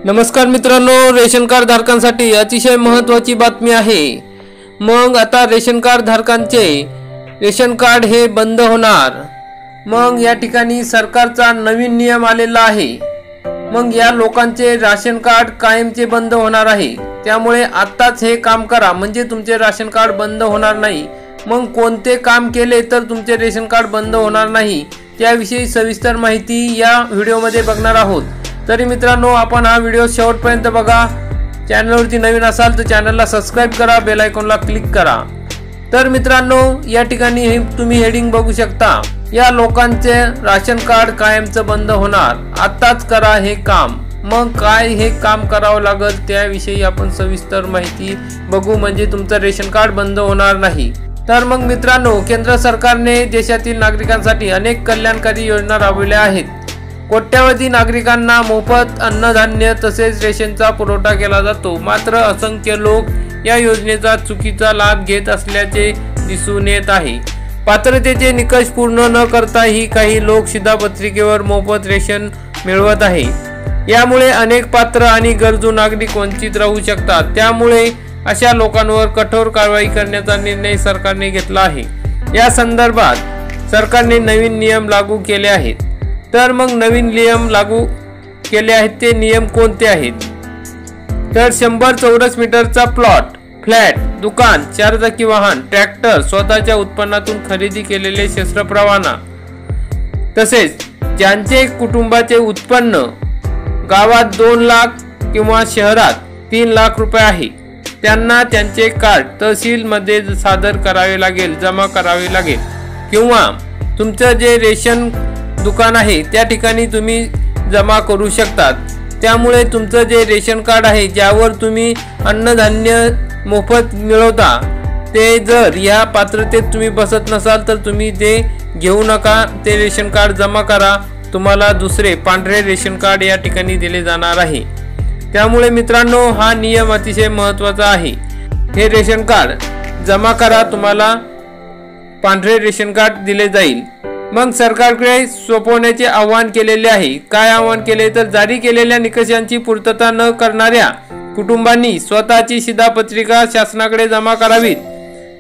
नमस्कार मित्रांनो, ration card धारकांसाठी अतिशय महत्त्वाची बातमी आहे। मग आता रेशन कार्ड धारकांचे रेशन कार्ड हे बंद होणार। मग या ठिकाणी सरकारचा नवीन नियम आलेला आहे। मग या लोकांचे राशन कार्ड कायमचे बंद होणार आहे। त्यामुळे आत्ताच हे काम करा म्हणजे तुमचे राशन कार्ड बंद होणार नाही। मग कोणते काम केले तर तुमचे रेशन कार्ड बंद होणार नाही त्याविषयी सविस्तर माहिती या व्हिडिओमध्ये बघणार आहोत। तरी मित्रांनो, आपण हा व्हिडिओ शेवटपर्यंत बघा। चॅनलवरती नवीन असाल तर चॅनलला सबस्क्राइब करा, बेल आयकॉनला क्लिक करा। तर मित्रांनो, या ठिकाणी तुम्ही हेडिंग बघू शकता, या लोकांचे राशन कार्ड कायमचं बंद होणार, आताच करा हे काम। मग काय हे काम करावं लागेल त्याविषयी आपण सविस्तर माहिती बघू म्हणजे तुमचं रेशन कार्ड बंद होणार नाही। तर मग मित्रांनो, केंद्र सरकारने देशातील नागरिकांसाठी अनेक कल्याणकारी योजना राबवल्या आहेत। कोट्यावधी नागरिकांना मोफत अन्नधान्य तसेच रेशनचा पुरवठा केला जातो। मात्र असंख्य लोक या योजनेचा चुकीचा लाभ घेत असल्याचे दिसून येत आहे। पात्रतेचे निकष पूर्ण न करताही काही लोक शिधापत्रिकेवर मोफत रेशन मिळवत आहे। यामुळे अनेक पात्र आणि गरजू नागरिक वंचित राहू शकतात। त्यामुळे अशा लोकांवर कठोर कारवाई करण्याचा निर्णय सरकारने घेतला आहे। या संदर्भात सरकारने नवीन नियम लागू केले आहेत। तर मग नवीन नियम लागू केले आहेत ते नियम कोणते आहेत? तर 100 चौरस मीटरचा प्लॉट, फ्लॅट, दुकान, 4 चाकी वाहन, ट्रॅक्टर, स्वतःच्या उत्पन्नातून खरेदी केलेले शस्त्र परवाना, तसेच ज्यांचे कुटुंबाचे उत्पन्न गावात 2 लाख किंवा शहरात 3 लाख रुपये आहे त्यांना त्यांचे कार्ड तहसीलमध्ये सादर करावे लागेल, जमा करावे लागेल। किंवा तुमचं जे रेशन दुकान आहे त्या ठिकाणी तुम्ही जमा करू शकतात। त्यामुळे तुमचं जे रेशन कार्ड आहे ज्यावर तुम्ही अन्नधान्य मोफत मिळवता ते जर या पात्रतेत तुम्ही बसत नसाल तर तुम्ही ते घेऊ नका, ते रेशन कार्ड जमा करा। तुम्हाला दुसरे पांढरे रेशन कार्ड या ठिकाणी दिले जाणार आहे। त्यामुळे मित्रांनो, हा नियम अतिशय महत्त्वाचा आहे। हे रेशन कार्ड जमा करा, तुम्हाला पांढरे रेशन कार्ड दिले जाईल। मग सरकारकडे सोपवण्याचे आवाहन केलेले आहे। काय आवाहन केले तर जारी केलेल्या निकषांची पूर्तता न करणाऱ्या कुटुंबांनी स्वतःची शिधापत्रिका शासनाकडे जमा करावी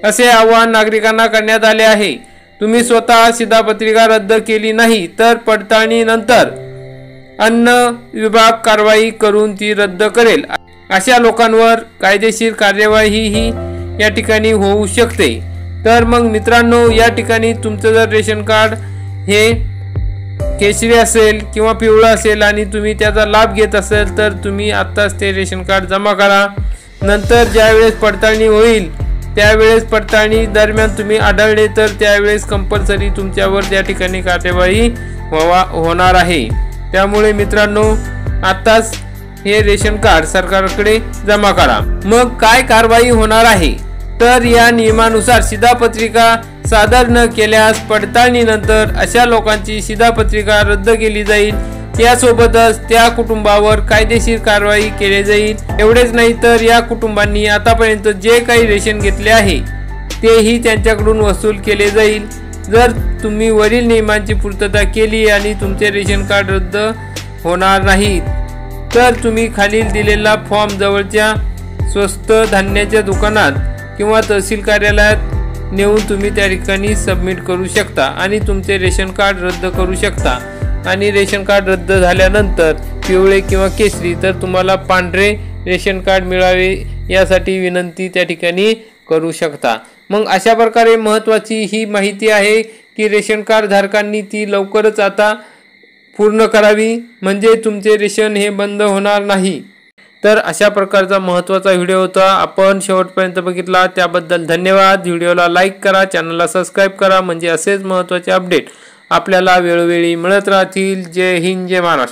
असे आवाहन नागरिकांना करण्यात आले आहे। तुम्ही स्वतः शिधापत्रिका रद्द केली नाही तर पडताळणीनंतर अन्न विभाग कारवाई करून ती रद्द करेल। अशा लोकांवर कायदेशीर कार्यवाही या ठिकाणी होऊ शकते। तर मग मित्रांनो, या ठिकाणी तुमचं जर रेशन कार्ड हे केशरी असेल किंवा पिवळं असेल आणि तुम्ही त्याचा लाभ घेत असेल तर तुम्ही आत्ताच ते रेशन कार्ड जमा करा। नंतर ज्यावेळेस पडताळणी होईल त्यावेळेस पडताळणी दरम्यान तुम्ही आढळले तर त्यावेळेस कंपल्सरी तुमच्यावर त्या ठिकाणी कार्यवाही होणार आहे। त्यामुळे मित्रांनो, आत्ताच हे रेशन कार्ड सरकारकडे जमा करा। मग काय कारवाई होणार आहे तर या नियमानुसार शिधापत्रिका सादर न केल्यास पडताळणीनंतर अशा लोकांची शिधापत्रिका रद्द केली जाईल। यासोबतच त्या कुटुंबावर कायदेशीर कारवाई केली जाईल। एवढेच नाही तर या कुटुंबांनी आतापर्यंत जे काही रेशन घेतले आहे तेही त्यांच्याकडून वसूल केले जाईल। जर तुम्ही वरील नियमांची पूर्तता केली आणि तुमचे रेशन कार्ड रद्द होणार नाही तर तुम्ही खालील दिलेला फॉर्म जवळच्या स्वस्त धान्याच्या दुकानात किंवा तहसील कार्यालयात नेऊन तुम्ही त्या ठिकाणी सबमिट करू शकता आणि तुमचे रेशन कार्ड रद्द करू शकता। आणि रेशन कार्ड रद्द झाल्यानंतर पिवळे किंवा केशरी तर तुम्हाला पांढरे रेशन कार्ड मिळावे यासाठी विनंती त्या ठिकाणी करू शकता। मग अशा प्रकारे महत्त्वाची ही माहिती आहे की रेशन कार्ड धारकांनी ती लवकरच आता पूर्ण करावी म्हणजे तुमचे रेशन हे बंद होणार नाही। तर अशा प्रकारचा महत्त्वाचा व्हिडिओ होता, आपण शेवटपर्यंत बघितला त्याबद्दल धन्यवाद। व्हिडिओला लाईक करा, चॅनलला सबस्क्राइब करा म्हणजे असेच महत्त्वाचे अपडेट आपल्याला वेळोवेळी मिळत राहतील। जय हिंद, जय महाराष्ट्र।